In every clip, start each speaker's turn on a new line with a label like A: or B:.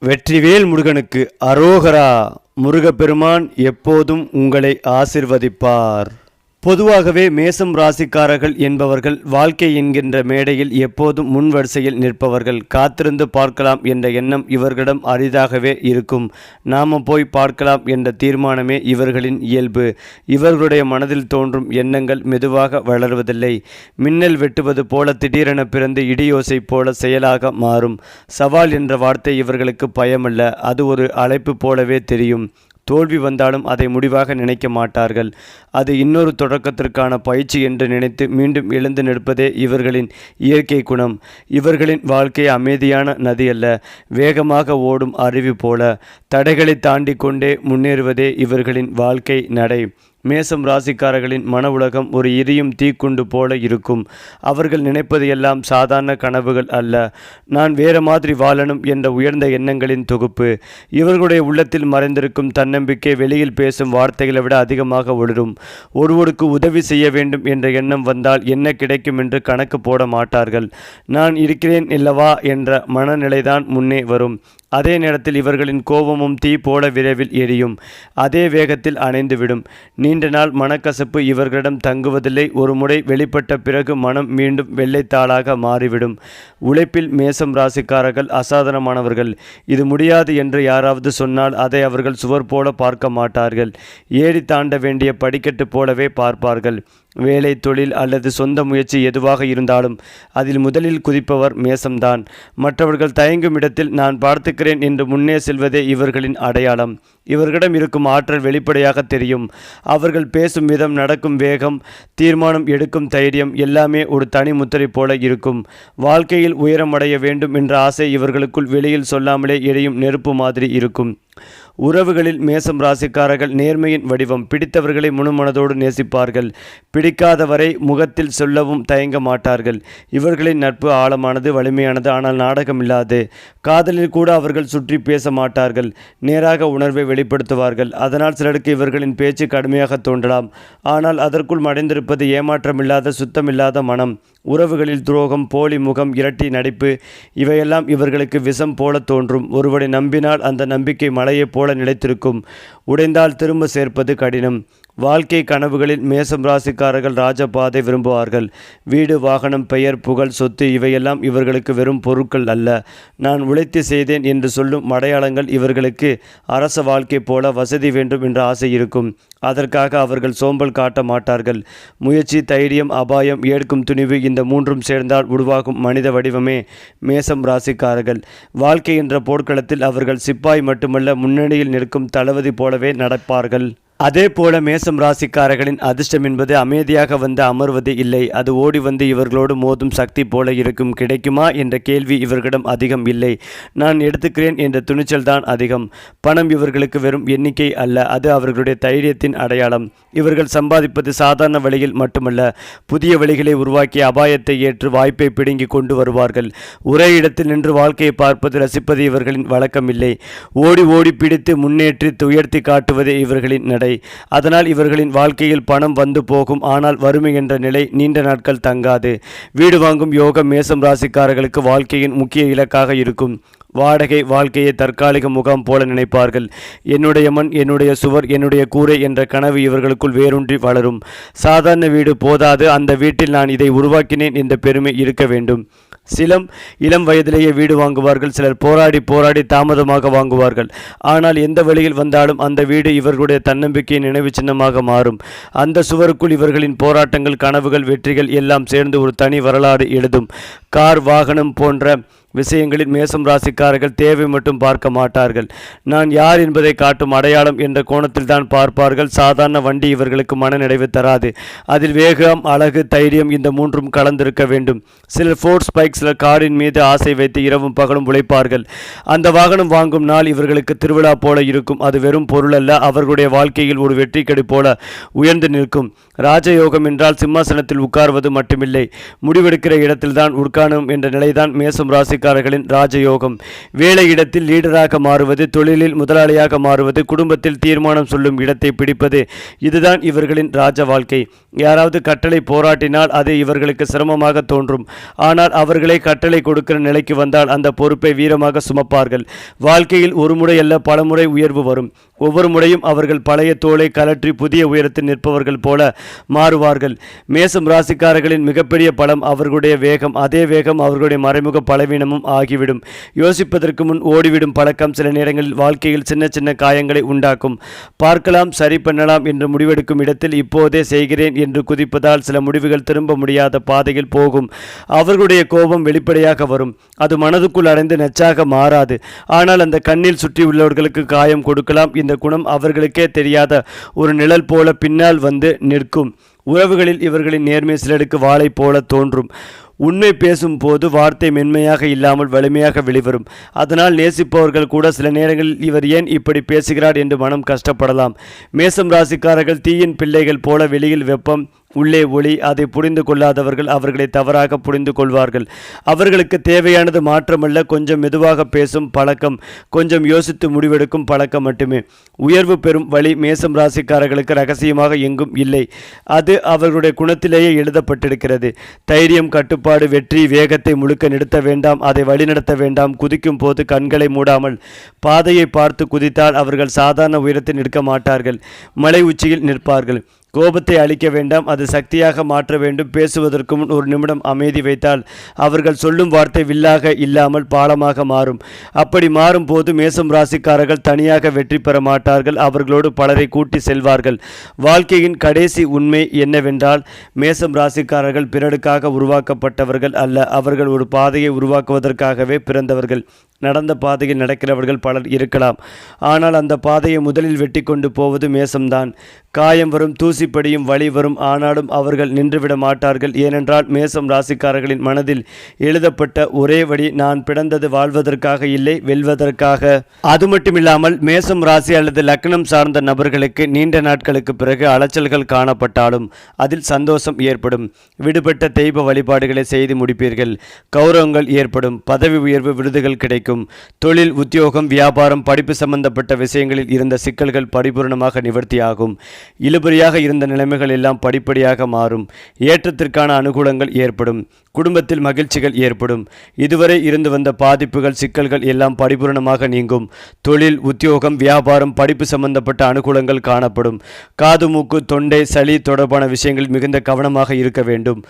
A: வெற்றிவேல் முருகனுக்கு அரோகரா. முருகப்பெருமான் எப்போதும் உங்களை ஆசிர்வதிப்பார். பொதுவாகவே மேசம் ராசிக்காரர்கள் என்பவர்கள் வாழ்க்கை என்கின்ற மேடையில் எப்போதும் முன் வரிசையில் நிற்பவர்கள். காத்திருந்து பார்க்கலாம் என்ற எண்ணம் இவர்களிடம் அரிதாகவே இருக்கும். நாம போய் பார்க்கலாம் என்ற தீர்மானமே இவர்களின் இயல்பு. இவர்களுடைய மனதில் தோன்றும் எண்ணங்கள் மெதுவாக வளர்வதில்லை. மின்னல் வெட்டுவது போல திடீரென பிறந்து இடியோசை போல செயலாக மாறும். சவால் என்ற வார்த்தை இவர்களுக்கு பயமல்ல, அது ஒரு அழைப்பு போலவே தெரியும். தோல்வி வந்தாலும் அதை முடிவாக நினைக்க மாட்டார்கள். அது இன்னொரு தொடக்கத்திற்கான பயிற்சி என்று நினைத்து மீண்டும் எழுந்து நிற்பதே இவர்களின் இயற்கை குணம். இவர்களின் வாழ்க்கை அமைதியான நதி அல்ல, வேகமாக ஓடும் அருவி போல. தடைகளை தாண்டி கொண்டே முன்னேறுவதே இவர்களின் வாழ்க்கை நடை. மேசம் ராசிக்காரர்களின் மன உலகம் ஒரு எரியும் தீக்குண்டு போல இருக்கும். அவர்கள் நினைப்பது எல்லாம் சாதாரண கனவுகள் அல்ல, நான் வேறு மாதிரி வாழணும் என்ற உயர்ந்த எண்ணங்களின் தொகுப்பு. இவர்களுடைய உள்ளத்தில் மறைந்திருக்கும் தன்னம்பிக்கை வெளியில் பேசும் வார்த்தைகளை விட அதிகமாக ஒளிரும். ஒருவருக்கு உதவி செய்ய வேண்டும் என்ற எண்ணம் வந்தால் என்ன கிடைக்கும் என்று கணக்கு போட மாட்டார்கள். நான் இருக்கிறேன் அல்லவா என்ற மனநிலைதான் முன்னே வரும். அதே நேரத்தில் இவர்களின் கோபமும் தீ போல விரைவில் எரியும், அதே வேகத்தில் அணைந்துவிடும். நீண்ட நாள் மனக்கசப்பு இவர்களிடம் தங்குவதில்லை. ஒரு முறை வெளிப்பட்ட பிறகு மனம் மீண்டும் வெள்ளைத்தாளாக மாறிவிடும். உழைப்பில் மேசம் ராசிக்காரர்கள் அசாதாரணமானவர்கள். இது முடியாது என்று யாராவது சொன்னால் அதை அவர்கள் சுவர் போல பார்க்க மாட்டார்கள், ஏறி தாண்ட வேண்டிய படிக்கட்டு போலவே பார்ப்பார்கள். வேலை, தொழில் அல்லது சொந்த முயற்சி எதுவாக இருந்தாலும் அதில் முதலில் குதிப்பவர் மேசம்தான். மற்றவர்கள் தயங்கும் இடத்தில் நான் பார்த்துக்கிறேன் என்று முன்னே செல்வதே இவர்களின் அடையாளம். இவர்களிடம் இருக்கும் ஆற்றல் வெளிப்படையாக தெரியும். அவர்கள் பேசும் விதம், நடக்கும் வேகம், தீர்மானம் எடுக்கும் தைரியம் எல்லாமே ஒரு தனி முத்திரை போல இருக்கும். வாழ்க்கையில் உயரம் அடைய வேண்டும் என்ற ஆசை இவர்களுக்குள் வெளியில் சொல்லாமலே எரியும் நெருப்பு மாதிரி இருக்கும். உறவுகளில் மேசம் ராசிக்காரர்கள் நேர்மையின் வடிவம். பிடித்தவர்களை முழுமனதோடு நேசிப்பார்கள். பிடிக்காதவரை முகத்தில் சொல்லவும் தயங்க மாட்டார்கள். இவர்களின் நட்பு ஆழமானது, வலிமையானது, ஆனால் நாடகமில்லாது. காதலில் கூட அவர்கள் சுற்றி பேச மாட்டார்கள், நேராக உணர்வை வெளிப்படுத்துவார்கள். அதனால் சிலருக்கு இவர்களின் பேச்சு கடுமையாக தோன்றலாம், ஆனால் அதற்குள் மறைந்திருப்பது ஏமாற்றமில்லாத சுத்தமில்லாத மனம். உறவுகளில் துரோகம், போலி முகம், இரட்டி நடிப்பு இவையெல்லாம் இவர்களுக்கு விஷம் போல தோன்றும். ஒருவரை நம்பினால் அந்த நம்பிக்கை மலையை போல நிலைத்திருக்கும், உடைந்தால் திரும்ப சேர்ப்பது கடினம். வாழ்க்கை கனவுகளில் மேசம் ராசிக்காரர்கள் ராஜபாதை விரும்புவார்கள். வீடு, வாகனம், பெயர், புகழ், சொத்து இவையெல்லாம் இவர்களுக்கு வெறும் பொருட்கள் அல்ல, நான் உழைத்து செய்தேன் என்று சொல்லும் அடையாளங்கள். இவர்களுக்கு அரச வாழ்க்கை போல வசதி வேண்டும் என்ற ஆசை இருக்கும். அதற்காக அவர்கள் சோம்பல் காட்ட மாட்டார்கள். முயற்சி, தைரியம், அபாயம், ஏற்கும் துணிவு, இந்த மூன்றும் சேர்ந்தால் உருவாகும் மனித வடிவமே மேசம் ராசிக்காரர்கள். வாழ்க்கை என்ற போர்க்களத்தில் அவர்கள் சிப்பாய் மட்டுமல்ல, முன்னணியில் நிற்கும் தளபதி போலவே நடப்பார்கள். அதே போல மேசம் ராசிக்காரர்களின் அதிர்ஷ்டம் என்பது அமைதியாக வந்து அமர்வது இல்லை, அது ஓடி வந்து இவர்களோடு மோதும் சக்தி போல இருக்கும். கிடைக்குமா என்ற கேள்வி இவர்களிடம் அதிகம் இல்லை, நான் எடுத்துக்கிறேன் என்ற துணிச்சல் தான் அதிகம். பணம் இவர்களுக்கு வெறும் எண்ணிக்கை அல்ல, அது அவர்களுடைய தைரியத்தின் அடையாளம். இவர்கள் சம்பாதிப்பது சாதாரண வழியில் மட்டுமல்ல, புதிய வழிகளை உருவாக்கி அபாயத்தை ஏற்று வாய்ப்பை பிடுங்கி கொண்டு வருவார்கள். ஒரே இடத்தில் நின்று வாழ்க்கையை பார்ப்பது, ரசிப்பது இவர்களின் வழக்கம் இல்லை. ஓடி ஓடி பிடித்து முன்னேற்றி உயர்த்தி காட்டுவதே இவர்களின் நடை. அதனால் இவர்களின் வாழ்க்கையில் பணம் வந்து போகும், ஆனால் வறுமை என்ற நிலை நீண்ட நாட்கள் தங்காது. வீடு வாங்கும் யோகம் மேசம் ராசிக்காரர்களுக்கு வாழ்க்கையின் முக்கிய இலக்காக இருக்கும். வாடகை வாழ்க்கையை தற்காலிக முகாம் போல நினைப்பார்கள். என்னுடைய மண், என்னுடைய சுவர், என்னுடைய கூரை என்ற கனவு இவர்களுக்குள் வேரூன்றி வளரும். சாதாரண வீடு போதாது, அந்த வீட்டில் நான் இதை உருவாக்கினேன் என்ற பெருமை இருக்க வேண்டும். சிலம் இளம் வயதிலேயே வீடு வாங்குவார்கள். சிலர் போராடி போராடி தாமதமாக வாங்குவார்கள். ஆனால் எந்த வழியில் வந்தாலும் அந்த வீடு இவர்களுடைய தன்னம்பிக்கையின் நினைவு சின்னமாக மாறும். அந்த சுவருக்குள் இவர்களின் போராட்டங்கள், கனவுகள், வெற்றிகள் எல்லாம் சேர்ந்து ஒரு தனி வரலாறு எழுதும். கார், வாகனம் போன்ற விஷயங்களில் மேசம் ராசிக்காரர்கள் தேவை மட்டும் பார்க்க மாட்டார்கள், நான் யார் என்பதை காட்டும் அடையாளம் என்ற கோணத்தில் தான் பார்ப்பார்கள். சாதாரண வண்டி இவர்களுக்கு மனநிறைவு தராது, அதில் வேகம், அழகு, தைரியம் இந்த மூன்றும் கலந்திருக்க வேண்டும். சிலர் ஃபோர்ஸ் பைக், சிலர் காரின் மீது ஆசை வைத்து இரவும் பகலும் உழைப்பார்கள். அந்த வாகனம் வாங்கும் நாள் இவர்களுக்கு திருவிழா போல இருக்கும். அது வெறும் பொருள் அல்ல, அவர்களுடைய வாழ்க்கையில் ஒரு வெற்றி கடி போல உயர்ந்து நிற்கும். ராஜயோகம் என்றால் சிம்மாசனத்தில் உட்கார்வது மட்டுமில்லை, முடிவெடுக்கிற இடத்தில்தான் உட்காரும் என்ற நிலைதான் மேசம் ராசி ராசிக்காரர்களின் ராஜயோகம். வேலை இடத்தில் லீடராக மாறுவது, தொழிலில் முதலாளியாக மாறுவது, குடும்பத்தில் தீர்மானம் சொல்லும் இடத்தை பிடிப்பது, இதுதான் இவர்களின் ராஜ வாழ்க்கை. யாராவது கட்டளை போராட்டினால் அது இவர்களுக்கு சிரமமாக தோன்றும். ஆனால் அவர்களே கட்டளை கொடுக்கிற நிலைக்கு வந்தால் அந்த பொறுப்பை வீரமாக சுமப்பார்கள். வாழ்க்கையில் ஒரு முறை அல்ல பல முறை உயர்வு வரும். ஒவ்வொரு முறையும் அவர்கள் பழைய தோலை கலற்றி புதிய உயரத்தில் நிற்பவர்கள் போல மாறுவார்கள். மேசம் ராசிக்காரர்களின் மிகப்பெரிய பலம் அவர்களுடைய வேகம். அதே வேகம் அவர்களுடைய மறைமுக பலவீனமும் ஆகிவிடும். யோசிப்பதற்கு முன் ஓடிவிடும் பழக்கம் சில நேரங்களில் வாழ்க்கையில் சின்ன சின்ன காயங்களை உண்டாக்கும். பார்க்கலாம், சரி பண்ணலாம் என்று முடிவெடுக்கும் இடத்தில் இப்போதே செய்கிறேன் என்று குதிப்பதால் சில முடிவுகள் திரும்ப முடியாத பாதையில் போகும். அவர்களுடைய கோபம் வெளிப்படையாக வரும். அது மனதுக்குள் அடைந்து நச்சாக மாறாது. ஆனால் அந்த கண்ணில் சுற்றி உள்ளவர்களுக்கு காயம் கொடுக்கலாம். இந்த குணம் அவர்களுக்கே தெரியாத ஒரு நிழல் போல பின்னால் வந்து நிற்கும். உறவுகளில் இவர்களின் நேர்மை சிலருக்கு வாளை போல தோன்றும். உண்மை பேசும் போது வார்த்தை மென்மையாக இல்லாமல் வலிமையாக வெளிவரும். அதனால் நேசிப்பவர்கள் கூட சில நேரங்களில் இவர் ஏன் இப்படி பேசுகிறார் என்று மனம் கஷ்டப்படலாம். மேசம் ராசிக்காரர்கள் தீயின் பிள்ளைகள் போல, வெளியில் வெப்பம் உள்ளே ஒளி. அதை புரிந்து கொள்ளாதவர்கள் அவர்களை தவறாக புரிந்து கொள்வார்கள். அவர்களுக்கு தேவையானது மாற்றமல்ல, கொஞ்சம் மெதுவாக பேசும் பழக்கம், கொஞ்சம் யோசித்து முடிவெடுக்கும் பழக்கம் மட்டுமே. உயர்வு பெறும் வழி மேசம் ராசிக்காரர்களுக்கு ரகசியமாக எங்கும் இல்லை. அது அவர்களுடைய குணத்திலேயே எழுதப்பட்டிருக்கிறது. தைரியம், கட்டுப்பாடு, வெற்றி. வேகத்தை முழுக்க நிறுத்த வேண்டாம், அதை வழிநடத்த வேண்டாம். குதிக்கும் போது கண்களை மூடாமல் பாதையை பார்த்து குதித்தால் அவர்கள் சாதாரண உயரத்தில் நிற்க மாட்டார்கள், மலை உச்சியில் நிற்பார்கள். கோபத்தை அழிக்க வேண்டாம், அது சக்தியாக மாற்ற வேண்டும். பேசுவதற்கு முன் ஒரு நிமிடம் அமைதி வைத்தால் அவர்கள் சொல்லும் வார்த்தை வில்லாக இல்லாமல் பாலமாக மாறும். அப்படி மாறும் போது மேசம் ராசிக்காரர்கள் தனியாக வெற்றி பெற மாட்டார்கள், அவர்களோடு பலரை கூட்டி செல்வார்கள். வாழ்க்கையின் கடைசி உண்மை என்னவென்றால், மேசம் ராசிக்காரர்கள் பிறருக்காக உருவாக்கப்பட்டவர்கள் அல்ல, அவர்கள் ஒரு பாதையை உருவாக்குவதற்காகவே பிறந்தவர்கள். நடந்த பாதையில் நடக்கிறவர்கள் பலர் இருக்கலாம், ஆனால் அந்த பாதையை முதலில் வெட்டி கொண்டு போவது மேசம்தான். காயம் வரும், தூசிப்படியும், வழி வரும், ஆனாலும் அவர்கள் நின்றுவிட மாட்டார்கள். ஏனென்றால் மேசம் ராசிக்காரர்களின் மனதில் எழுதப்பட்ட ஒரே வழி, நான் பிறந்தது வாழ்வதற்காக இல்லை, வெல்வதற்காக. அது மட்டுமில்லாமல் மேசம் ராசி அல்லது லக்னம் சார்ந்த நபர்களுக்கு நீண்ட நாட்களுக்கு பிறகு அலைச்சல்கள் காணப்பட்டாலும் அதில் சந்தோஷம் ஏற்படும். விடுபட்ட தெய்வ வழிபாடுகளை செய்து முடிப்பீர்கள். கௌரவங்கள் ஏற்படும். பதவி உயர்வு, விருதுகள் கிடைக்கும். தொழில், உத்தியோகம், வியாபாரம், படிப்பு சம்பந்தப்பட்ட விஷயங்களில் இருந்த சிக்கல்கள் பரிபூர்ணமாக நிவர்த்தியாகும். இழுபறியாக இருந்த நிலைமைகள் எல்லாம் படிப்படியாக மாறும். ஏற்றத்திற்கான அனுகூலங்கள் ஏற்படும். குடும்பத்தில் மகிழ்ச்சிகள் ஏற்படும். இதுவரை இருந்து வந்த பாதிப்புகள், சிக்கல்கள் எல்லாம் பரிபூர்ணமாக நீங்கும். தொழில், உத்தியோகம், வியாபாரம், படிப்பு சம்பந்தப்பட்ட அனுகூலங்கள் காணப்படும். காது, மூக்கு, தொண்டை, சளி தொடர்பான விஷயங்களில் மிகுந்த கவனமாக இருக்க வேண்டும்.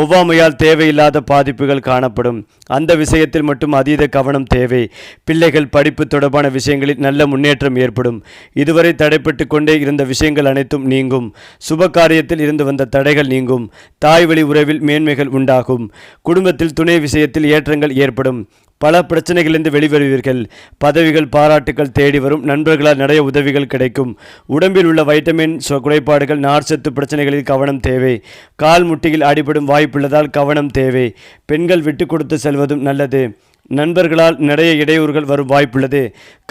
A: ஒவ்வாமையால் தேவையில்லாத பாதிப்புகள் காணப்படும். அந்த விஷயத்தில் மட்டும் அதீத கவனம் தேவை. பிள்ளைகள், படிப்பு தொடர்பான விஷயங்களில் நல்ல முன்னேற்றம் ஏற்படும். இதுவரை தடைப்பட்டு கொண்டே இருந்த விஷயங்கள் அனைத்தும் நீங்கும். சுப காரியத்தில் இருந்து வந்த தடைகள் நீங்கும். தாய் வழி உறவில் மேன்மைகள் உண்டாகும். குடும்பத்தில் துணை விஷயத்தில் ஏற்றங்கள் ஏற்படும். பல பிரச்சனைகளிலிருந்து வெளிவருவீர்கள். பதவிகள், பாராட்டுகள் தேடி வரும். நண்பர்களால் நிறைய உதவிகள் கிடைக்கும். உடம்பில் உள்ள வைட்டமின் குறைபாடுகள், நார்ச்சத்து பிரச்சனைகளில் கவனம் தேவை. கால் முட்டியில் அடிபடும் வாய்ப்புள்ளதால் கவனம் தேவை. பெண்கள் விட்டு கொடுத்து செல்வதும் நல்லது. நண்பர்களால் நிறைய இடையூறுகள் வரும் வாய்ப்புள்ளது.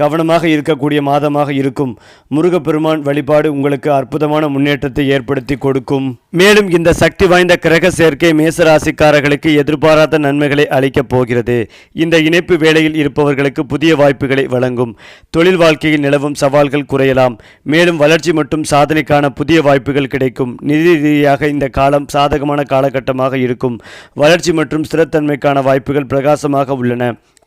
A: கவனமாக இருக்கக்கூடிய மாதமாக இருக்கும். முருகப்பெருமான் வழிபாடு உங்களுக்கு அற்புதமான முன்னேற்றத்தை ஏற்படுத்தி கொடுக்கும். மேலும் இந்த சக்தி வாய்ந்த கிரக சேர்க்கை மேசராசிக்காரர்களுக்கு எதிர்பாராத நன்மைகளை அளிக்கப் போகிறது. இந்த இணைப்பு வேளையில் இருப்பவர்களுக்கு புதிய வாய்ப்புகளை வழங்கும். தொழில் வாழ்க்கையில் நிலவும் சவால்கள் குறையலாம். மேலும் வளர்ச்சி மற்றும் சாதனைக்கான புதிய வாய்ப்புகள் கிடைக்கும். நிதி ரீதியாக இந்த காலம் சாதகமான காலகட்டமாக இருக்கும். வளர்ச்சி மற்றும் ஸ்திரத்தன்மைக்கான வாய்ப்புகள் பிரகாசமாக உள்ளன.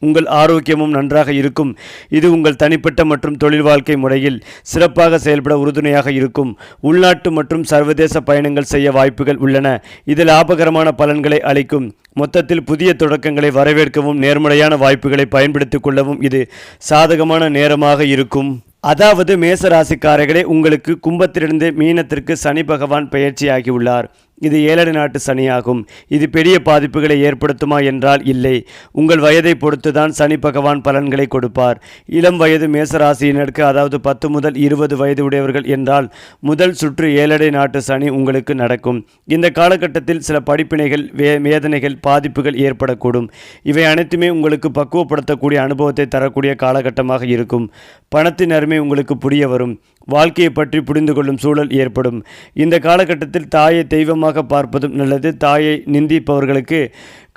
A: உங்கள் ஆரோக்கியமும் நன்றாக இருக்கும். இது உங்கள் தனிப்பட்ட மற்றும் தொழில் வாழ்க்கை முறையில் சிறப்பாக செயல்பட உறுதுணையாக இருக்கும். உள்நாட்டு மற்றும் சர்வதேச பயணங்கள் செய்ய வாய்ப்புகள் உள்ளன. இது லாபகரமான பலன்களை அளிக்கும். மொத்தத்தில் புதிய தொடக்கங்களை வரவேற்கவும் நேர்மறையான வாய்ப்புகளை பயன்படுத்திக் கொள்ளவும் இது சாதகமான நேரமாக இருக்கும். அதாவது மேசராசிக்காரர்களே, உங்களுக்கு கும்பத்திலிருந்து மீனத்திற்கு சனி பகவான் பெயர்ச்சியாகியுள்ளார். இது 7 நாட்டு சனியாகும். இது பெரிய பாதிப்புகளை ஏற்படுத்துமா என்றால் இல்லை. உங்கள் வயதை பொறுத்துதான் சனி பகவான் பலன்களை கொடுப்பார். இளம் வயது மேசராசியினருக்கு, அதாவது 10 முதல் 20 வயது உடையவர்கள் என்றால் முதல் சுற்று 7 நாட்டு சனி உங்களுக்கு நடக்கும். இந்த காலகட்டத்தில் சில படிப்பினைகள், வேதனைகள், பாதிப்புகள் ஏற்படக்கூடும். இவை அனைத்துமே உங்களுக்கு பக்குவப்படுத்தக்கூடிய அனுபவத்தை தரக்கூடிய காலகட்டமாக இருக்கும். பணத்தின் அருமை உங்களுக்கு புரிய வரும். வாழ்க்கையை பற்றி புரிந்து கொள்ளும் சூழல் ஏற்படும். இந்த காலகட்டத்தில் தாயை தெய்வமாக பார்ப்பதும் நல்லது. தாயை நிந்திப்பவர்களுக்கு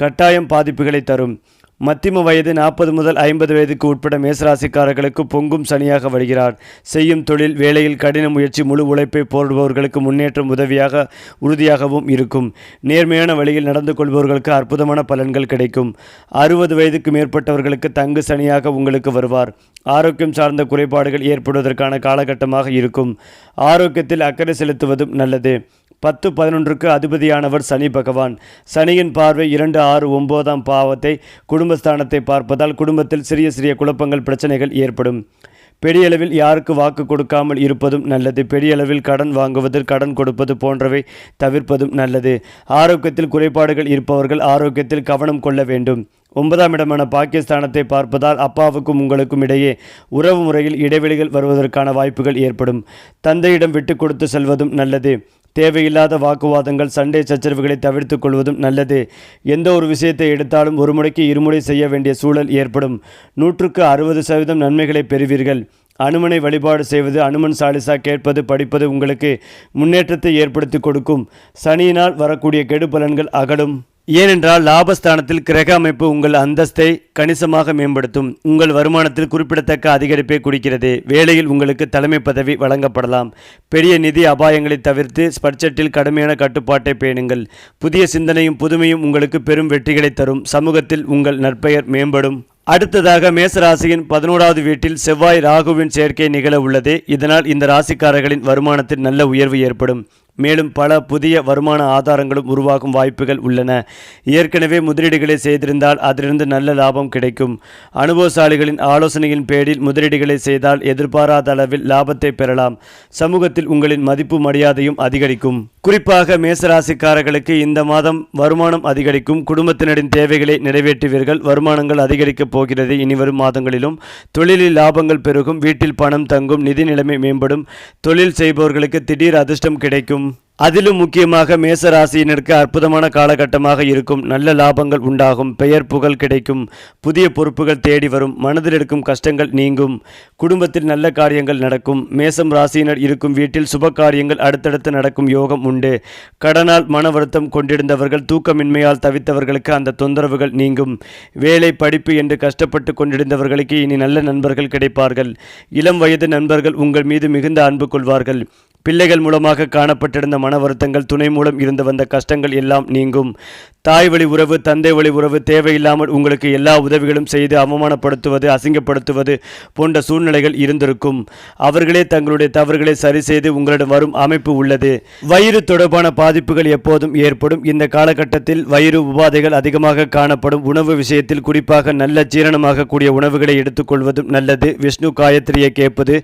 A: கட்டாயம் பாதிப்புகளை தரும். மத்திம வயது 40 முதல் 50 வயதுக்கு உட்பட மேசராசிக்காரர்களுக்கு பொங்கும் சனியாக வருகிறார். செய்யும் தொழில் வேலையில் கடின முயற்சி முழு உழைப்பை போடுபவர்களுக்கு முன்னேற்றம் உறுதியாகவும் இருக்கும். நேர்மையான வழியில் நடந்து கொள்பவர்களுக்கு அற்புதமான பலன்கள் கிடைக்கும். 60 வயதுக்கு மேற்பட்டவர்களுக்கு தங்கு சனியாக உங்களுக்கு வருவார். ஆரோக்கியம் சார்ந்த குறைபாடுகள் ஏற்படுவதற்கான காலகட்டமாக இருக்கும். ஆரோக்கியத்தில் அக்கறை செலுத்துவதும் நல்லது. 10-11க்கு அதிபதியானவர் சனி பகவான். சனியின் பார்வை 2, 6, 9ஆம் பாவத்தை குடும்பஸ்தானத்தை பார்ப்பதால் குடும்பத்தில் சிறிய சிறிய குழப்பங்கள் பிரச்சனைகள் ஏற்படும். பெரிய அளவில் யாருக்கு வாக்கு கொடுக்காமல் இருப்பதும் நல்லது. பெரிய அளவில் கடன் வாங்குவது கடன் கொடுப்பது போன்றவை தவிர்ப்பதும் நல்லது. ஆரோக்கியத்தில் குறைபாடுகள் இருப்பவர்கள் ஆரோக்கியத்தில் கவனம் கொள்ள வேண்டும். 9ஆம் இடமான பாகிஸ்தானத்தை பார்ப்பதால் அப்பாவுக்கும் உங்களுக்கும் இடையே உறவு முறையில் இடைவெளிகள் வருவதற்கான வாய்ப்புகள் ஏற்படும். தந்தையிடம் விட்டு கொடுத்து செல்வதும் நல்லது. தேவையில்லாத வாக்குவாதங்கள் சண்டை சச்சரவுகளை தவிர்த்து கொள்வதும் நல்லது. எந்த ஒரு விஷயத்தை எடுத்தாலும் ஒரு முறைக்கு இருமுறை செய்ய வேண்டிய சூழல் ஏற்படும். 100க்கு 60% நன்மைகளை பெறுவீர்கள். அனுமனை வழிபாடு செய்வது, அனுமன் சாலிசா கேட்பது, படிப்பது உங்களுக்கு முன்னேற்றத்தை ஏற்படுத்தி கொடுக்கும். சனியினால் வரக்கூடிய கெடு பலன்கள் அகலும். ஏனென்றால் லாபஸ்தானத்தில் கிரக அமைப்பு உங்கள் அந்தஸ்தை கணிசமாக மேம்படுத்தும். உங்கள் வருமானத்தில் குறிப்பிடத்தக்க அதிகரிப்பை குறிக்கிறது. வேலையில் உங்களுக்கு தலைமை பதவி வழங்கப்படலாம். பெரிய நிதி அபாயங்களை தவிர்த்து பட்ஜெட்டில் கடுமையான கட்டுப்பாட்டை பேணுங்கள். புதிய சிந்தனையும் புதுமையும் உங்களுக்கு பெரும் வெற்றிகளை தரும். சமூகத்தில் உங்கள் நற்பெயர் மேம்படும். அடுத்ததாக மேசராசியின் 11வது வீட்டில் செவ்வாய் ராகுவின் சேர்க்கை நிகழ உள்ளது. இதனால் இந்த ராசிக்காரர்களின் வருமானத்தில் நல்ல உயர்வு ஏற்படும். மேலும் பல புதிய வருமான ஆதாரங்களும் உருவாகும் வாய்ப்புகள் உள்ளன. ஏற்கனவே முதலீடுகளை செய்திருந்தால் அதிலிருந்து நல்ல லாபம் கிடைக்கும். அனுபவசாலிகளின் ஆலோசனையின் பேரில் முதலீடுகளை செய்தால் எதிர்பாராத அளவில் லாபத்தை பெறலாம். சமூகத்தில் உங்களின் மதிப்பு மரியாதையும் அதிகரிக்கும். குறிப்பாக மேசராசிக்காரர்களுக்கு இந்த மாதம் வருமானம் அதிகரிக்கும். குடும்பத்தினரின் தேவைகளை நிறைவேற்றுவீர்கள். வருமானங்கள் அதிகரிக்கப் போகிறது. இனிவரும் மாதங்களிலும் தொழிலில் லாபங்கள் பெருகும். வீட்டில் பணம் தங்கும். நிதி நிலைமை மேம்படும். தொழில் செய்பவர்களுக்கு திடீர் அதிர்ஷ்டம் கிடைக்கும். அதிலும் முக்கியமாக மேச ராசியினருக்கு அற்புதமான காலகட்டமாக இருக்கும். நல்ல லாபங்கள் உண்டாகும். பெயர் புகழ் கிடைக்கும். புதிய பொறுப்புகள் தேடி வரும். மனதில் இருக்கும் கஷ்டங்கள் நீங்கும். குடும்பத்தில் நல்ல காரியங்கள் நடக்கும். மேசம் ராசியினர் இருக்கும் வீட்டில் சுப காரியங்கள் அடுத்தடுத்து நடக்கும் யோகம் உண்டு. கடனால் மன வருத்தம் கொண்டிருந்தவர்கள், தூக்கமின்மையால் தவித்தவர்களுக்கு அந்த தொந்தரவுகள் நீங்கும். வேலை படிப்பு என்று கஷ்டப்பட்டு கொண்டிருந்தவர்களுக்கு இனி நல்ல நண்பர்கள் கிடைப்பார்கள். இளம் வயது நண்பர்கள் உங்கள் மீது மிகுந்த அன்பு கொள்வார்கள். பிள்ளைகள் மூலமாக காணப்பட்டிருந்த மன வருத்தங்கள், துணை மூலம் இருந்து வந்த கஷ்டங்கள் எல்லாம் நீங்கும். தாய் வழி உறவு, தந்தை வழி உறவு தேவையில்லாமல் உங்களுக்கு எல்லா உதவிகளும் செய்து அவமானப்படுத்துவது, அசிங்கப்படுத்துவது போன்ற சூழ்நிலைகள் இருந்திருக்கும். அவர்களே தங்களுடைய தவறுகளை சரி செய்து உங்களிடம் வரும் அமைப்பு உள்ளது. வயிறு தொடர்பான பாதிப்புகள் எப்போதும் ஏற்படும். இந்த காலகட்டத்தில் வயிறு உபாதைகள் அதிகமாக காணப்படும். உணவு விஷயத்தில் குறிப்பாக நல்ல ஜீரணமாக கூடிய உணவுகளை எடுத்துக்கொள்வதும் நல்லது. விஷ்ணு காயத்ரியை கேட்பது,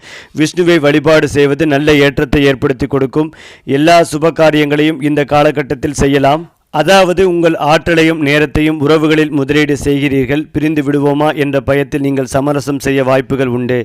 A: விஷ்ணுவை வழிபாடு செய்வது நல்ல ஏற்றத்தை ஏற்படுத்தி கொடுக்கும். எல்லா சுப காரியங்களையும் இந்த காலகட்டத்தில் செய்யலாம். அதாவது உங்கள் ஆற்றலையும் நேரத்தையும் உறவுகளில் முதலீடு செய்கிறீர்கள். பிரிந்து விடுவோமா என்ற பயத்தில் நீங்கள் சமரசம் செய்ய வாய்ப்புகள் உண்டு.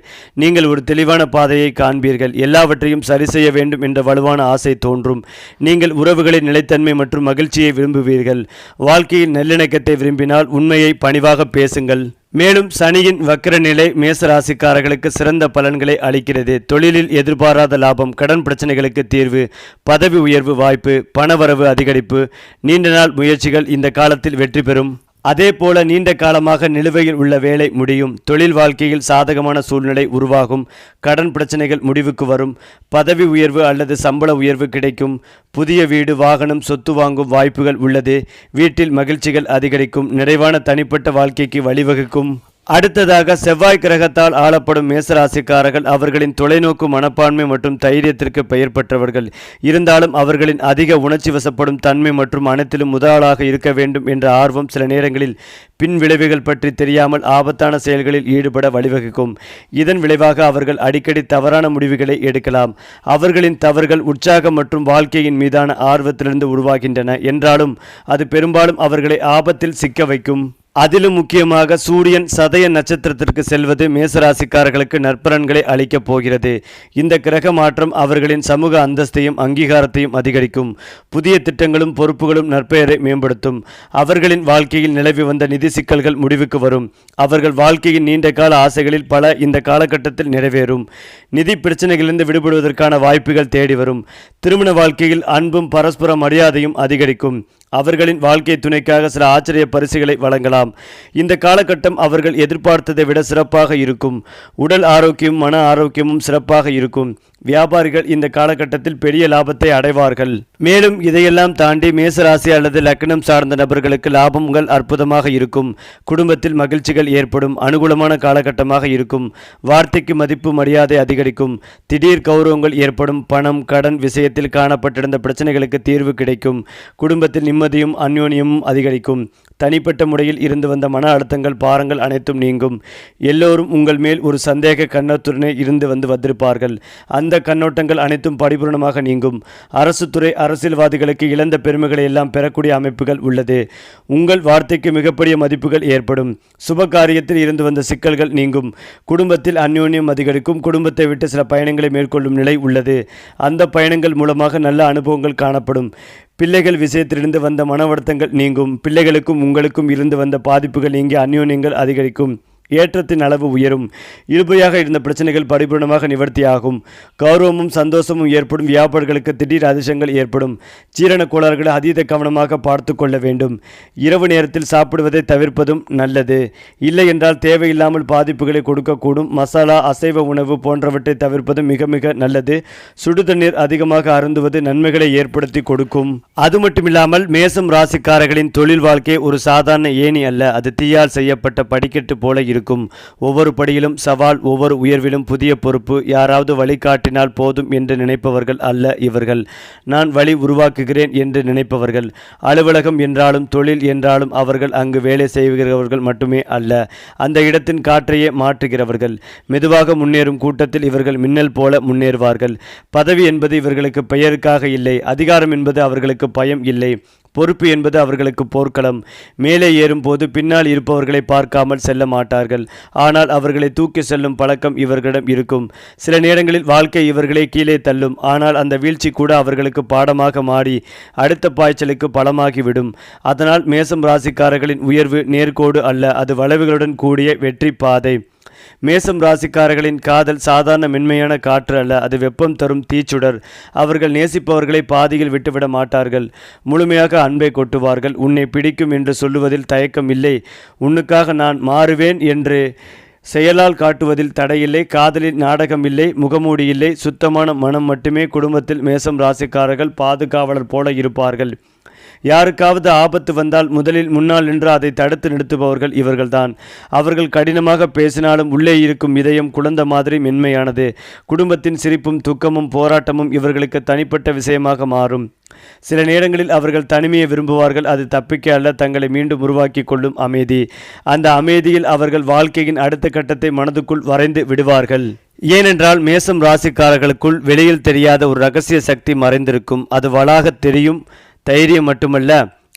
A: நீங்கள் ஒரு தெளிவான பாதையை காண்பீர்கள். எல்லாவற்றையும் சரி செய்ய வேண்டும் என்ற வலுவான ஆசை தோன்றும். நீங்கள் உறவுகளின் நிலைத்தன்மை மற்றும் மகிழ்ச்சியை விரும்புவீர்கள். வாழ்க்கையின் நல்லிணக்கத்தை விரும்பினால் உண்மையை பணிவாக பேசுங்கள். மேலும் சனியின் வக்கர நிலை மேசராசிக்காரர்களுக்கு சிறந்த பலன்களை அளிக்கிறது. தொழிலில் எதிர்பாராத லாபம், கடன் பிரச்சனைகளுக்கு தீர்வு, பதவி உயர்வு வாய்ப்பு, பணவரவு அதிகரிப்பு, நீண்ட நாள் முயற்சிகள் இந்த காலத்தில் வெற்றி பெறும். அதே போல நீண்ட காலமாக நிலுவையில் உள்ள வேலை முடியும். தொழில் வாழ்க்கையில் சாதகமான சூழ்நிலை உருவாகும். கடன் பிரச்சனைகள் முடிவுக்கு வரும். பதவி உயர்வு அல்லது சம்பள உயர்வு கிடைக்கும். புதிய வீடு, வாகனம், சொத்து வாங்கும் வாய்ப்புகள் உள்ளது. வீட்டில் மகிழ்ச்சிகள் அதிகரிக்கும். நிறைவான தனிப்பட்ட வாழ்க்கைக்கு வழிவகுக்கும். அடுத்ததாக செவ்வாய் கிரகத்தால் ஆளப்படும் மேசராசிக்காரர்கள் அவர்களின் தொலைநோக்கு மனப்பான்மை மற்றும் தைரியத்திற்கு பெயர் பெற்றவர்கள். இருந்தாலும் அவர்களின் அதிக உணர்ச்சி வசப்படும் தன்மை மற்றும் அனைத்திலும் முதலாளாக இருக்க வேண்டும் என்ற ஆர்வம் சில நேரங்களில் பின் விளைவுகள் பற்றி தெரியாமல் ஆபத்தான செயல்களில் ஈடுபட வழிவகுக்கும். இதன் விளைவாக அவர்கள் அடிக்கடி தவறான முடிவுகளை எடுக்கலாம். அவர்களின் தவறுகள் உற்சாகம் மற்றும் வாழ்க்கையின் மீதான ஆர்வத்திலிருந்து உருவாகின்றன. என்றாலும் அது பெரும்பாலும் அவர்களை ஆபத்தில் சிக்க வைக்கும். அதிலும் முக்கியமாக சூரியன் சதய நட்சத்திரத்திற்கு செல்வது மேசராசிக்காரர்களுக்கு நற்பலன்களை அளிக்கப் போகிறது. இந்த கிரக மாற்றம் அவர்களின் சமூக அந்தஸ்தையும் அங்கீகாரத்தையும் அதிகரிக்கும். புதிய திட்டங்களும் பொறுப்புகளும் நற்பெயரை மேம்படுத்தும். அவர்களின் வாழ்க்கையில் நிலவி வந்த நிதி சிக்கல்கள் முடிவுக்கு வரும். அவர்கள் வாழ்க்கையின் நீண்ட கால ஆசைகளில் பல இந்த காலகட்டத்தில் நிறைவேறும். நிதி பிரச்சனைகளிலிருந்து விடுபடுவதற்கான வாய்ப்புகள் தேடி வரும். திருமண வாழ்க்கையில் அன்பும் பரஸ்பர மரியாதையும் அதிகரிக்கும். அவர்களின் வாழ்க்கை துணைக்காக சில ஆச்சரிய பரிசுகளை வழங்கலாம். இந்த காலகட்டம் அவர்கள் எதிர்பார்த்ததை விட சிறப்பாக இருக்கும். உடல் ஆரோக்கியமும் மன ஆரோக்கியமும் சிறப்பாக இருக்கும். வியாபாரிகள் இந்த காலகட்டத்தில் பெரிய லாபத்தை அடைவார்கள். மேலும் இதையெல்லாம் தாண்டி மேசராசி அல்லது லக்னம் சார்ந்த நபர்களுக்கு லாபங்கள் அற்புதமாக இருக்கும். குடும்பத்தில் மகிழ்ச்சிகள் ஏற்படும். அனுகூலமான காலகட்டமாக இருக்கும். வார்த்தைக்கு மதிப்பு மரியாதை அதிகரிக்கும். திடீர் கௌரவங்கள் ஏற்படும். பணம் கடன் விஷயத்தில் காணப்பட்டிருந்த பிரச்சனைகளுக்கு தீர்வு கிடைக்கும். குடும்பத்தில் நிம்மதியும் அந்யோன்யமும் அதிகரிக்கும். தனிப்பட்ட முறையில் இருந்து வந்த மன அழுத்தங்கள் பாரங்கள் அனைத்தும் நீங்கும். எல்லோரும் உங்கள் மேல் ஒரு சந்தேக கண்ணத்துடனே இருந்து வந்திருப்பார்கள். அந்த கண்ணோட்டங்கள் அனைத்தும் பரிபூர்ணமாக நீங்கும். அரசு துறை அரசியல்வாதிகளுக்கு இழந்த பெருமைகளை எல்லாம் பெறக்கூடிய அமைப்புகள் உள்ளது. உங்கள் வார்த்தைக்கு மிகப்பெரிய மதிப்புகள் ஏற்படும். சுப காரியத்தில் இருந்து வந்த சிக்கல்கள் நீங்கும். குடும்பத்தில் அந்யோன்யம் அதிகரிக்கும். குடும்பத்தை விட்டு சில பயணங்களை மேற்கொள்ளும் நிலை உள்ளது. அந்த பயணங்கள் மூலமாக நல்ல அனுபவங்கள் காணப்படும். பிள்ளைகள் விஷயத்திலிருந்து வந்த மன வருத்தங்கள் நீங்கும். பிள்ளைகளுக்கும் உங்களுக்கும் இருந்து வந்த பாதிப்புகள் நீங்கி அந்யோன்யங்கள் அதிகரிக்கும். ஏற்றத்தின் அளவு உயரும். இழுபையாக இருந்த பிரச்சனைகள் பரிபூர்ணமாக நிவர்த்தியாகும். கௌரவமும் சந்தோஷமும் ஏற்படும். வியாபாரிகளுக்கு திடீர் அதிர்ஷ்டங்கள் ஏற்படும். ஜீரண கோளாறுகளை அதீத கவனமாக பார்த்து கொள்ள வேண்டும். இரவு நேரத்தில் சாப்பிடுவதை தவிர்ப்பதும் நல்லது. இல்லை என்றால் தேவையில்லாமல் பாதிப்புகளை கொடுக்கக்கூடும். மசாலா அசைவ உணவு போன்றவற்றை தவிர்ப்பதும் மிக மிக நல்லது. சுடுதண்ணீர் அதிகமாக அருந்துவது நன்மைகளை ஏற்படுத்தி கொடுக்கும். அது மட்டுமில்லாமல் மேசம் ராசிக்காரர்களின் தொழில் வாழ்க்கை ஒரு சாதாரண ஏணி அல்ல. அது தீயால் செய்யப்பட்ட படிக்கட்டு போல இருக்கும். ஒவ்வொரு படியிலும் சவால், ஒவ்வொரு உயர்விலும் புதிய பொறுப்பு. யாராவது வழிகாட்டினால் போதும் என்று நினைப்பவர்கள் அல்ல இவர்கள். நான் வழி உருவாக்குகிறேன் என்று நினைப்பவர்கள். அலுவலகம் என்றாலும் தொழில் என்றாலும் அவர்கள் அங்கு வேலை செய்கிறவர்கள் மட்டுமே அல்ல, அந்த இடத்தின் காற்றையே மாற்றுகிறவர்கள். மெதுவாக முன்னேறும் கூட்டத்தில் இவர்கள் மின்னல் போல முன்னேறுவார்கள். பதவி என்பது இவர்களுக்கு பெயருக்காக இல்லை. அதிகாரம் என்பது அவர்களுக்கு பயம் இல்லை. பொறுப்பு என்பது அவர்களுக்கு போர்க்களம். மேலே ஏறும் போது பின்னால் இருப்பவர்களை பார்க்காமல் செல்ல மாட்டார்கள். ஆனால் அவர்களை தூக்கி செல்லும் பழக்கம் இவர்களிடம் இருக்கும். சில நேரங்களில் வாழ்க்கை இவர்களை கீழே தள்ளும். ஆனால் அந்த வீழ்ச்சி கூட அவர்களுக்கு பாடமாக மாறி அடுத்த பாய்ச்சலுக்கு பலமாகிவிடும். அதனால் மேசம் ராசிக்காரர்களின் உயர்வு நேர்கோடு அல்ல, அது வளைவுகளுடன் கூடிய வெற்றி பாதை. மேசம் ராசிக்காரர்களின் காதல் சாதாரண மென்மையான காற்று அல்ல, அது வெப்பம் தரும் தீச்சுடர். அவர்கள் நேசிப்பவர்களை பாதியில் விட்டுவிட மாட்டார்கள். முழுமையாக அன்பை கொட்டுவார்கள். உன்னை பிடிக்கும் என்று சொல்லுவதில் தயக்கம் இல்லை. உன்னுக்காக நான் மாறுவேன் என்று செயலால் காட்டுவதில் தடையில்லை. காதலில் நாடகம் இல்லை, முகமூடி இல்லை, சுத்தமான மனம் மட்டுமே. குடும்பத்தில் மேசம் ராசிக்காரர்கள் பாதுகாவலர் போல இருப்பார்கள். யாருக்காவது ஆபத்து வந்தால் முதலில் முன்னால் நின்று அதை தடுத்து நிறுத்துபவர்கள் இவர்கள்தான். அவர்கள் கடினமாக பேசினாலும் உள்ளே இருக்கும் இதயம் குழந்தை மாதிரி மென்மையானது. குடும்பத்தின் சிரிப்பும் துக்கமும் போராட்டமும் இவர்களுக்கு தனிப்பட்ட விஷயமாக மாறும். சில நேரங்களில் அவர்கள் தனிமையை விரும்புவார்கள். அது தப்பிக்க அல்ல, தங்களை மீண்டும் உருவாக்கி கொள்ளும் அமைதி. அந்த அமைதியில் அவர்கள் வாழ்க்கையின் அடுத்த கட்டத்தை மனதுக்குள் வரைந்து விடுவார்கள். ஏனென்றால் மேசம் ராசிக்காரர்களுக்குள் வெளியில் தெரியாத ஒரு இரகசிய சக்தி மறைந்திருக்கும். அது வளாக தெரியும் தைரியம் மட்டுமல்ல,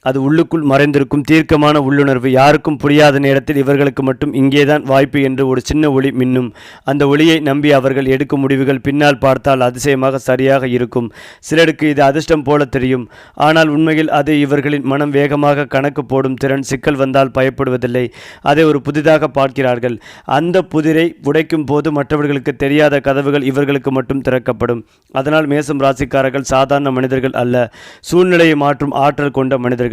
A: அது உள்ளுக்குள் மறைந்திருக்கும் தீர்க்கமான உள்ளுணர்வு. யாருக்கும் புரியாத நேரத்தில் இவர்களுக்கு மட்டும் இங்கேதான் வாய்ப்பு என்று ஒரு சின்ன ஒளி மின்னும். அந்த ஒளியை நம்பி அவர்கள் எடுக்கும் முடிவுகள் பின்னால் பார்த்தால் அதிசயமாக சரியாக இருக்கும். சிலருக்கு இது அதிர்ஷ்டம் போல தெரியும், ஆனால் உண்மையில் அது இவர்களின் மனம் வேகமாக கணக்கு போடும் திறன். சிக்கல் வந்தால் பயப்படுவதில்லை, அதை ஒரு புதிதாக பார்க்கிறார்கள். அந்த புதிரை உடைக்கும் போது மற்றவர்களுக்கு தெரியாத கதவுகள் இவர்களுக்கு மட்டும் திறக்கப்படும். அதனால் மேசம் ராசிக்காரர்கள் சாதாரண மனிதர்கள் அல்ல, சூழ்நிலையை மாற்றும் ஆற்றல் கொண்ட மனிதர்கள்.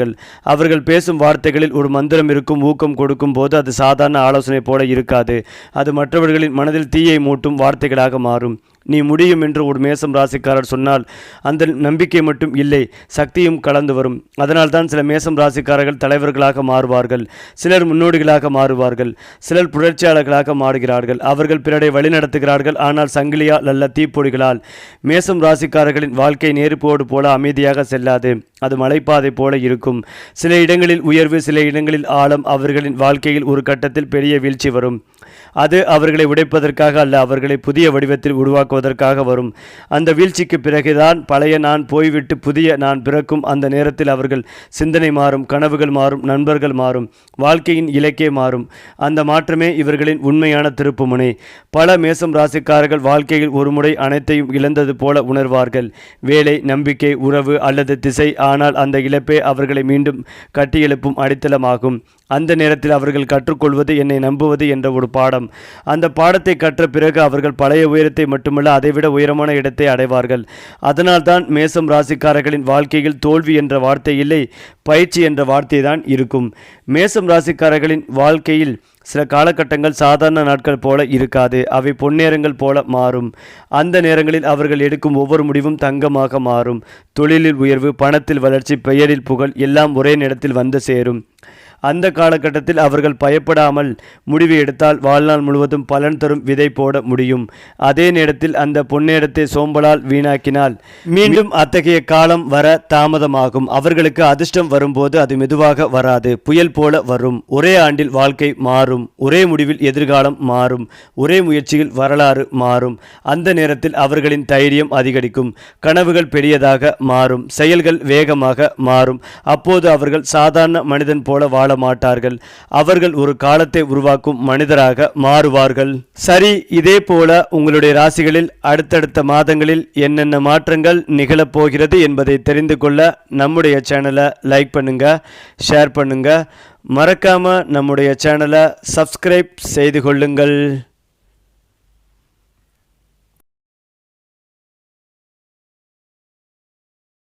A: அவர்கள் பேசும் வார்த்தைகளில் ஒரு மந்திரம் இருக்கும். ஊக்கம் கொடுக்கும் போது அது சாதாரண ஆலோசனை போல இருக்காது. அது மற்றவர்களின் மனதில் தீயை மூட்டும் வார்த்தைகளாக மாறும். நீ முடியும் என்று ஒரு மேசம் ராசிக்காரர் சொன்னால் அந்த நம்பிக்கை மட்டும் இல்லை, சக்தியும் கலந்து வரும். அதனால்தான் சில மேசம் ராசிக்காரர்கள் தலைவர்களாக மாறுவார்கள், சிலர் முன்னோடிகளாக மாறுவார்கள், சிலர் புரட்சியாளர்களாக மாறுகிறார்கள். அவர்கள் பிறரை வழிநடத்துகிறார்கள், ஆனால் சங்கிலியால் அல்ல, தீப்பொடிகளால். மேசம் ராசிக்காரர்களின் வாழ்க்கை நெருப்போடு போல அமைதியாக செல்லாது, அது மலைப்பாதை போல இருக்கும். சில இடங்களில் உயர்வு, சில இடங்களில் ஆழம். அவர்களின் வாழ்க்கையில் ஒரு கட்டத்தில் பெரிய வீழ்ச்சி வரும். அது அவர்களை உடைப்பதற்காக அல்ல, அவர்களை புதிய வடிவத்தில் உருவாக்குவதற்காக வரும். அந்த வீழ்ச்சிக்கு பிறகுதான் பழைய நான் போய்விட்டு புதிய நான் பிறக்கும். அந்த நேரத்தில் அவர்கள் சிந்தனை மாறும், கனவுகள் மாறும், நண்பர்கள் மாறும், வாழ்க்கையின் இலக்கே மாறும். அந்த மாற்றமே இவர்களின் உண்மையான திருப்புமுனை. பல மேசம் ராசிக்காரர்கள் வாழ்க்கையில் ஒரு முறை அனைத்தையும் இழந்தது போல உணர்வார்கள். வேலை, நம்பிக்கை, உறவு அல்லது திசை. ஆனால் அந்த இழப்பே அவர்களை மீண்டும் கட்டியெழுப்பும் அடித்தளமாகும். அந்த நேரத்தில் அவர்கள் கற்றுக்கொள்வது என்னை நம்புவது என்ற ஒரு பாடம். பாடம். அந்த பாடத்தை கற்ற பிறகு அவர்கள் பழைய உயரத்தை மட்டுமல்ல அதைவிட உயரமான இடத்தை அடைவார்கள். அதனால்தான் மேசம் ராசிக்காரர்களின் வாழ்க்கையில் தோல்வி என்ற வார்த்தை இல்லை, பயிற்சி என்ற வார்த்தை தான் இருக்கும். மேசம் ராசிக்காரர்களின் வாழ்க்கையில் சில காலகட்டங்கள் சாதாரண நாட்கள் போல இருக்காது, அவை பொன்னேரங்கள் போல மாறும். அந்த நேரங்களில் அவர்கள் எடுக்கும் ஒவ்வொரு முடிவும் தங்கமாக மாறும். தொழிலில் உயர்வு, பணத்தில் வளர்ச்சி, பெயரில் புகழ் எல்லாம் ஒரே நேரத்தில் வந்து சேரும். அந்த காலகட்டத்தில் அவர்கள் பயப்படாமல் முடிவு எடுத்தால் வாழ்நாள் முழுவதும் பலன் தரும் விதை போட முடியும். அதே நேரத்தில் அந்த பொன்னேரத்தை சோம்பலால் வீணாக்கினால் மீண்டும் அத்தகைய காலம் வர தாமதமாகும். அவர்களுக்கு அதிர்ஷ்டம் வரும்போது அது மெதுவாக வராது, புயல் போல வரும். ஒரே ஆண்டில் வாழ்க்கை மாறும், ஒரே முடிவில் எதிர்காலம் மாறும், ஒரே முயற்சியில் வரலாறு மாறும். அந்த நேரத்தில் அவர்களின் தைரியம் அதிகரிக்கும், கனவுகள் பெரியதாக மாறும், செயல்கள் வேகமாக மாறும். அப்போது அவர்கள் சாதாரண மனிதன் போல வாழ மாட்டார்கள், அவர்கள் ஒரு காலத்தை உருவாக்கும் மனிதராக மாறுவார்கள். சரி, இதே போல உங்களுடைய ராசிகளில் அடுத்தடுத்த மாதங்களில் என்னென்ன மாற்றங்கள் நிகழப்போகிறது என்பதை தெரிந்து கொள்ள நம்முடைய சேனலை லைக் பண்ணுங்க, ஷேர் பண்ணுங்க, மறக்காம நம்முடைய சேனலை சப்ஸ்கிரைப் செய்து கொள்ளுங்கள்.